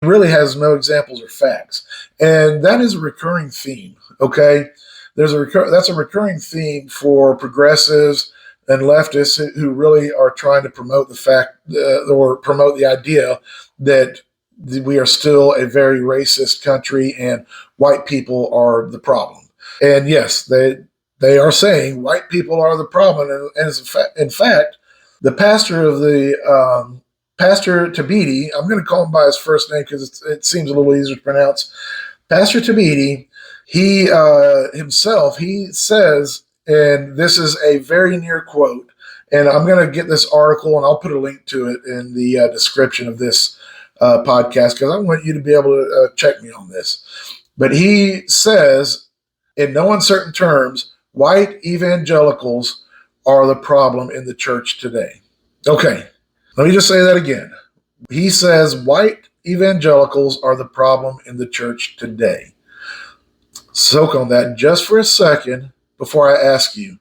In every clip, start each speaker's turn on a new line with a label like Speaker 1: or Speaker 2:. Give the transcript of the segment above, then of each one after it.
Speaker 1: really has no examples or facts. And that is a recurring theme, okay? That's a recurring theme for progressives and leftists who really are trying to promote the fact or promote the idea that we are still a very racist country and white people are the problem. And yes, they are saying white people are the problem. And in fact, the pastor of the Pastor Thabiti, I'm going to call him by his first name because it seems a little easier to pronounce. Pastor Thabiti, he himself, he says, and this is a very near quote, and I'm going to get this article and I'll put a link to it in the description of this podcast because I want you to be able to check me on this. But he says, in no uncertain terms, white evangelicals are the problem in the church today. Okay, let me just say that again. He says white evangelicals are the problem in the church today. Soak on that just for a second before I ask you,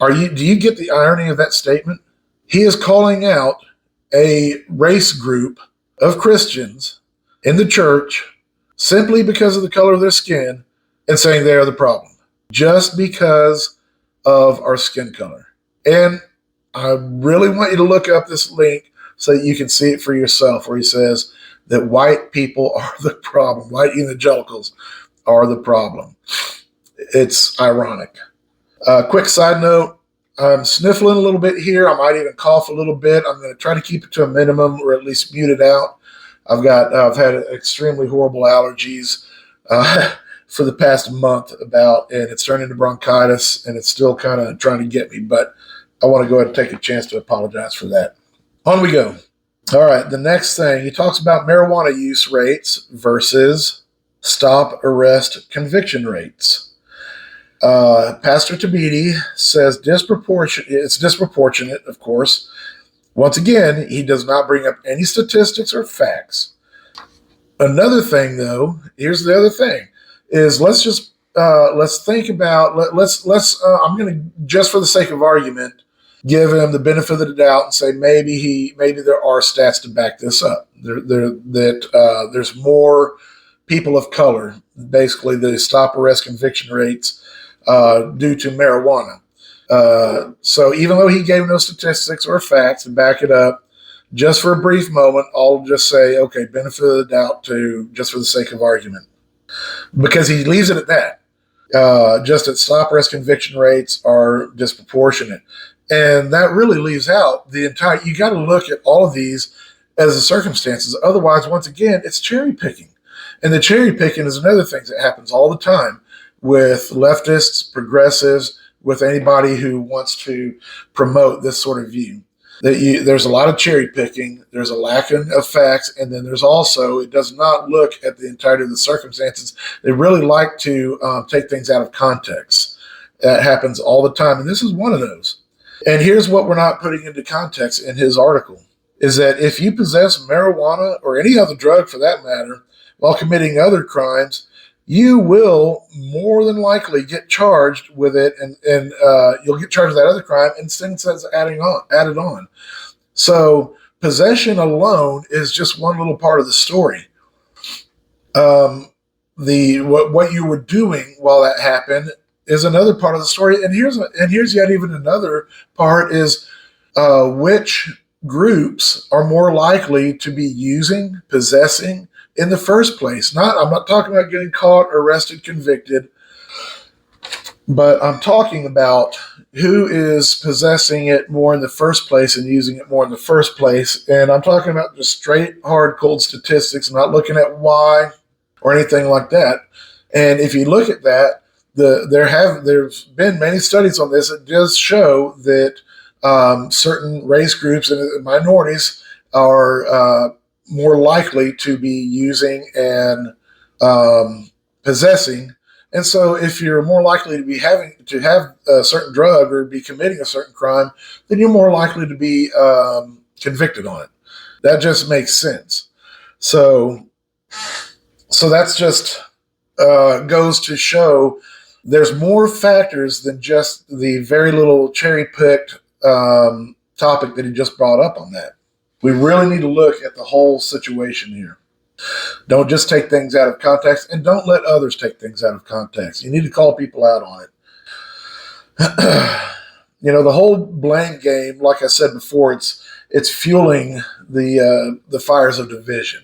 Speaker 1: do you get the irony of that statement? He is calling out a race group of Christians in the church simply because of the color of their skin and saying they are the problem just because of our skin color. And I really want you to look up this link so that you can see it for yourself, where he says that white people are the problem. White evangelicals are the problem. It's ironic. Quick side note, I'm sniffling a little bit here. I might even cough a little bit. I'm going to try to keep it to a minimum or at least mute it out. I've had extremely horrible allergies for the past month and it's turned into bronchitis and it's still kind of trying to get me, but I want to go ahead and take a chance to apologize for that. On we go. All right, the next thing, he talks about marijuana use rates versus stop, arrest, conviction rates. Pastor Thabiti says it's disproportionate, of course. Once again, he does not bring up any statistics or facts. Another thing, though, here's the other thing, is let's think about, I'm going to, just for the sake of argument, give him the benefit of the doubt and say maybe there are stats to back this up. There's more people of color, basically the stop, arrest, conviction rates due to marijuana. So even though he gave no statistics or facts to back it up, just for a brief moment, I'll just say, okay, benefit of the doubt just for the sake of argument. Because he leaves it at that. Just that stop, arrest, conviction rates are disproportionate. And that really leaves out you got to look at all of these as the circumstances. Otherwise, once again, it's cherry picking. And the cherry picking is another thing that happens all the time with leftists, progressives, with anybody who wants to promote this sort of view. There's a lot of cherry picking, there's a lack of facts, and then there's also, it does not look at the entirety of the circumstances. They really like to take things out of context. That happens all the time, and this is one of those. And here's what we're not putting into context in his article, is that if you possess marijuana or any other drug for that matter while committing other crimes, you will more than likely get charged with it, and you'll get charged with that other crime, and sentences added on. So possession alone is just one little part of the story. What you were doing while that happened is another part of the story, and here's yet even another part is which groups are more likely to be possessing in the first place. I'm not talking about getting caught, arrested, convicted, but I'm talking about who is possessing it more in the first place and using it more in the first place. And I'm talking about just straight, hard, cold statistics. I'm not looking at why or anything like that. And if you look at that, there's been many studies on this that does show that certain race groups and minorities are more likely to be using and possessing. And so if you're more likely to have a certain drug or be committing a certain crime, then you're more likely to be convicted on it. That just makes sense. So that's just goes to show there's more factors than just the very little cherry-picked topic that he just brought up on that. We really need to look at the whole situation here. Don't just take things out of context, and don't let others take things out of context. You need to call people out on it. The whole blame game, like I said before, it's fueling the fires of division.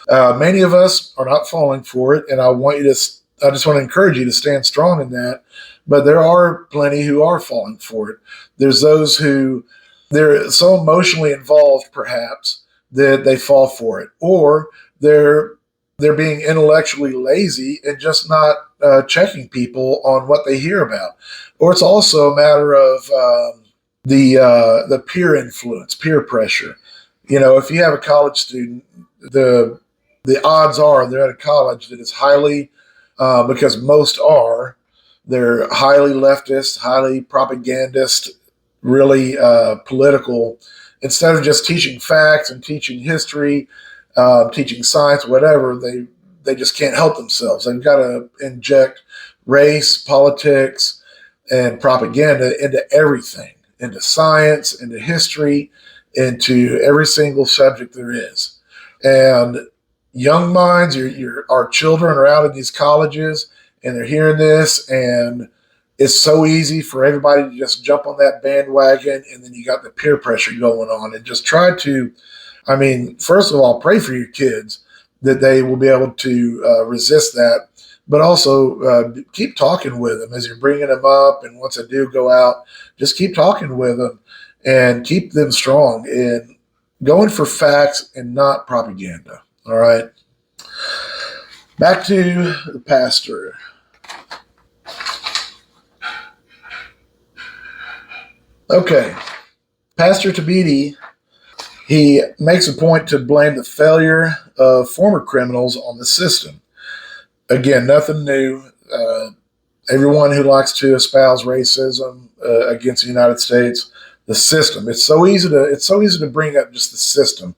Speaker 1: Many of us are not falling for it, and I just want to encourage you to stand strong in that. But there are plenty who are falling for it. There's those who they're so emotionally involved, perhaps, that they fall for it, or they're being intellectually lazy and just not checking people on what they hear about. Or it's also a matter of the peer influence, peer pressure. If you have a college student, the odds are they're at a college that is highly, because most are, they're highly leftist, highly propagandist, really political. Instead of just teaching facts and teaching history, teaching science, whatever, they just can't help themselves. They've got to inject race, politics, and propaganda into everything, into science, into history, into every single subject there is. And young minds, our children are out in these colleges and they're hearing this, and it's so easy for everybody to just jump on that bandwagon, and then you got the peer pressure going on. And just try to, first of all, pray for your kids that they will be able to resist that, but also keep talking with them as you're bringing them up. And once they do go out, just keep talking with them and keep them strong and going for facts and not propaganda. All right. Back to the pastor. Okay. Pastor Thabiti, he makes a point to blame the failure of former criminals on the system. Again, nothing new. Everyone who likes to espouse racism against the United States, the system. It's so easy to bring up just the system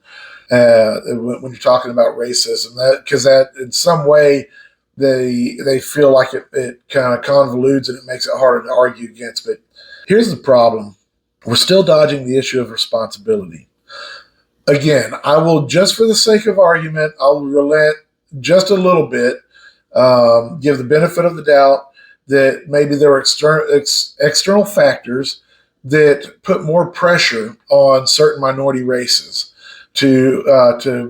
Speaker 1: when you're talking about racism, because that in some way they feel like it kind of convolutes and it makes it harder to argue against. But here's the problem: we're still dodging the issue of responsibility. Again, I will, just for the sake of argument, I'll relent just a little bit, give the benefit of the doubt that maybe there were external factors that put more pressure on certain minority races to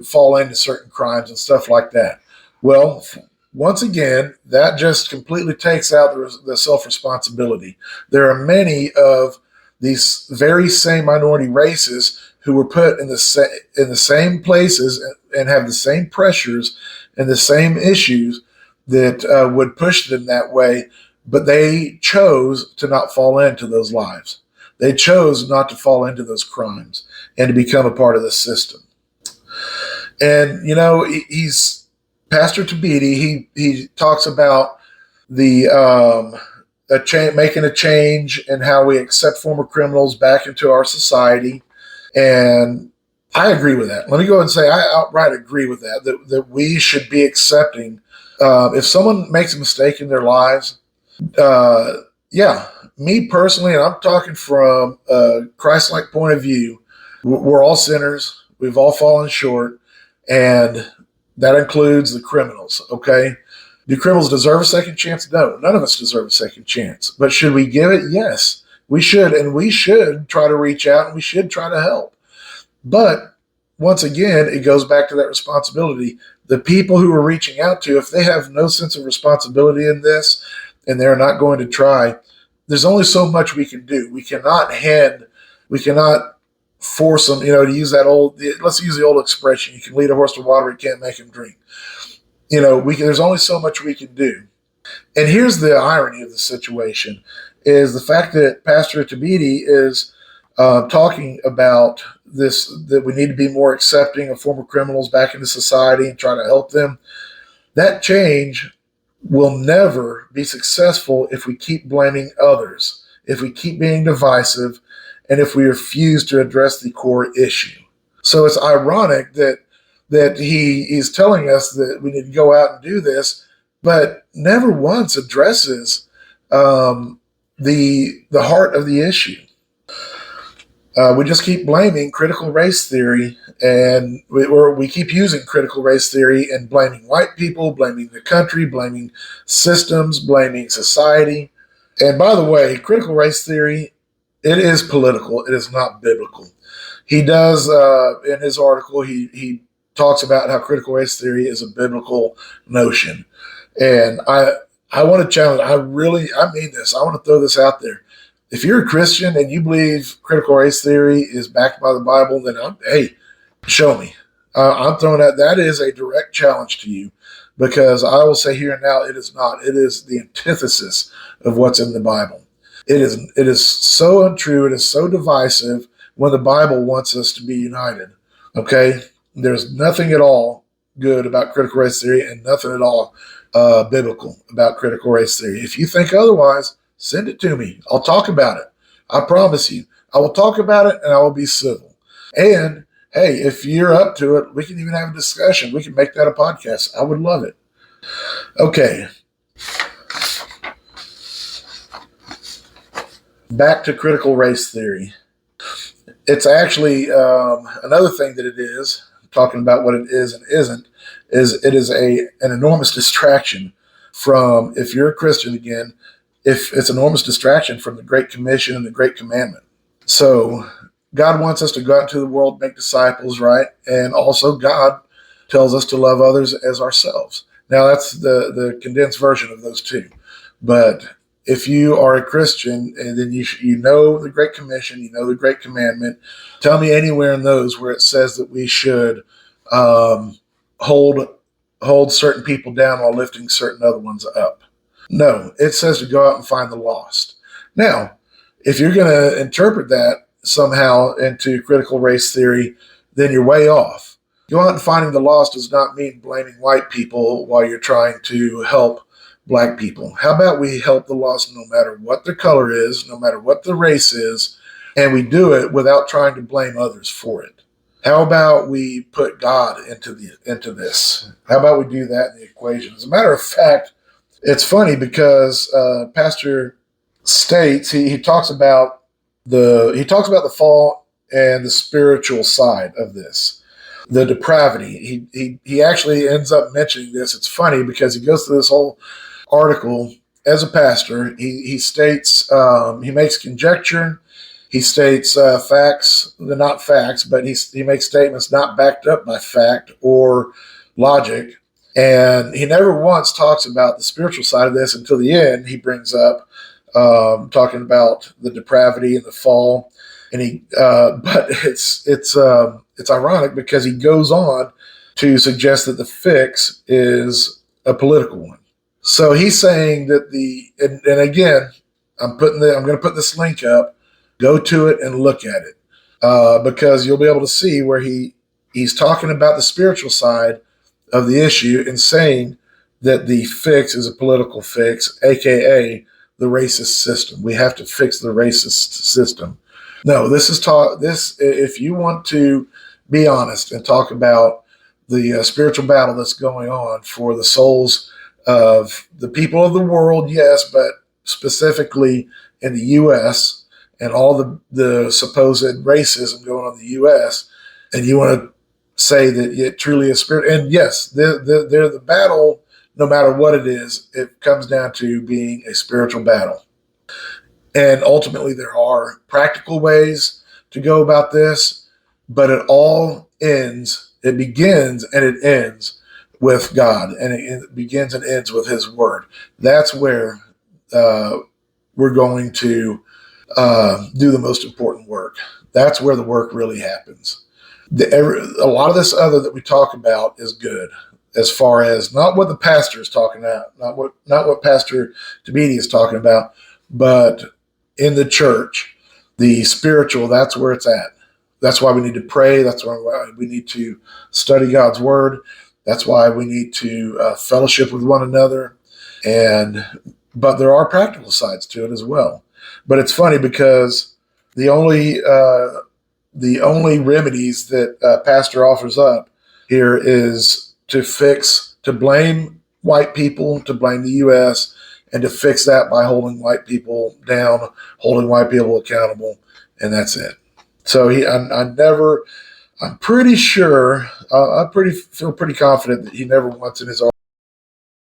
Speaker 1: fall into certain crimes and stuff like that. Well, once again, that just completely takes out the self-responsibility. There are many of these very same minority races who were put in the same places and have the same pressures and the same issues that would push them that way, but they chose to not fall into those lives. They chose not to fall into those crimes and to become a part of the system. And, he's Pastor Thabiti. He talks about the making a change in how we accept former criminals back into our society. And I agree with that. Let me go ahead and say I outright agree with that we should be accepting. If someone makes a mistake in their lives, me personally, and I'm talking from a Christ-like point of view, we're all sinners. We've all fallen short, and that includes the criminals, okay? Do criminals deserve a second chance? No, none of us deserve a second chance. But should we give it? Yes, we should, and we should try to reach out, and we should try to help. But once again, it goes back to that responsibility. The people who we're reaching out to, if they have no sense of responsibility in this and they're not going to try, there's only so much we can do. We cannot force them, to use let's use the old expression, you can lead a horse to water, you can't make him drink. There's only so much we can do. And here's the irony of the situation, is the fact that Pastor Thabiti is talking about this, that we need to be more accepting of former criminals back into society and try to help them. That change will never be successful if we keep blaming others, if we keep being divisive, and if we refuse to address the core issue. So it's ironic that he is telling us that we need to go out and do this, but never once addresses the heart of the issue. We just keep blaming critical race theory And we keep using critical race theory and blaming white people, blaming the country, blaming systems, blaming society. And by the way, critical race theory, it is political. It is not biblical. He does, in his article, he talks about how critical race theory is a biblical notion. And I want to challenge, I mean this, I want to throw this out there. If you're a Christian and you believe critical race theory is backed by the Bible, then hey, show me. I'm throwing that is a direct challenge to you, because I will say here and now, it is not. It is the antithesis of what's in the Bible. It is so untrue. It is so divisive when the Bible wants us to be united. Okay? There's nothing at all good about critical race theory and nothing at all biblical about critical race theory. If you think otherwise, send it to me. I'll talk about it. I promise you. I will talk about it and I will be civil. And hey, if you're up to it, we can even have a discussion. We can make that a podcast. I would love it. Okay. Back to critical race theory. It's actually another thing that it is, talking about what it is and isn't, is it is an enormous distraction from, if you're a Christian again, if it's an enormous distraction from the Great Commission and the Great Commandment. So God wants us to go out into the world, make disciples, right? And also God tells us to love others as ourselves. Now that's the condensed version of those two. But if you are a Christian and then you know the Great Commission, you know the Great Commandment, tell me anywhere in those where it says that we should hold certain people down while lifting certain other ones up. No, it says to go out and find the lost. Now, if you're going to interpret that somehow into critical race theory, then you're way off. Going out and finding the lost does not mean blaming white people while you're trying to help black people. How about we help the lost no matter what their color is, no matter what the race is, and we do it without trying to blame others for it? How about we put God into this? How about we do that in the equation? As a matter of fact, it's funny because Pastor states he talks about the fall and the spiritual side of this, the depravity. He actually ends up mentioning this. It's funny because he goes through this whole article as a pastor. He states, he makes conjecture, he states facts, not facts, but he makes statements not backed up by fact or logic. And he never once talks about the spiritual side of this until the end. He brings up talking about the depravity and the fall, and but it's ironic because he goes on to suggest that the fix is a political one. So he's saying that and again, I'm going to put this link up. Go to it and look at it because you'll be able to see where he's talking about the spiritual side of the issue and saying that the fix is a political fix, aka the racist system. We have to fix the racist system. No, if you want to be honest and talk about the spiritual battle that's going on for the souls of the people of the world, yes, but specifically in the U.S. and all the supposed racism going on in the U.S., and you want to say that it truly is spirit, and yes, they're the battle, no matter what it is, it comes down to being a spiritual battle. And ultimately, there are practical ways to go about this, but it begins and it ends with God, and it begins and ends with His Word. That's where we're going to do the most important work. That's where the work really happens. A lot of this other that we talk about is good, as far as not what the pastor is talking about, not what Pastor Thabiti is talking about, but in the church, the spiritual, that's where it's at. That's why we need to pray. That's why we need to study God's Word. That's why we need to fellowship with one another. But there are practical sides to it as well. But it's funny because the only remedies that Pastor offers up here is to blame white people, to blame the U.S., and to fix that by holding white people down, holding white people accountable, and that's it. So I I'm pretty sure, feel pretty confident that he never once in his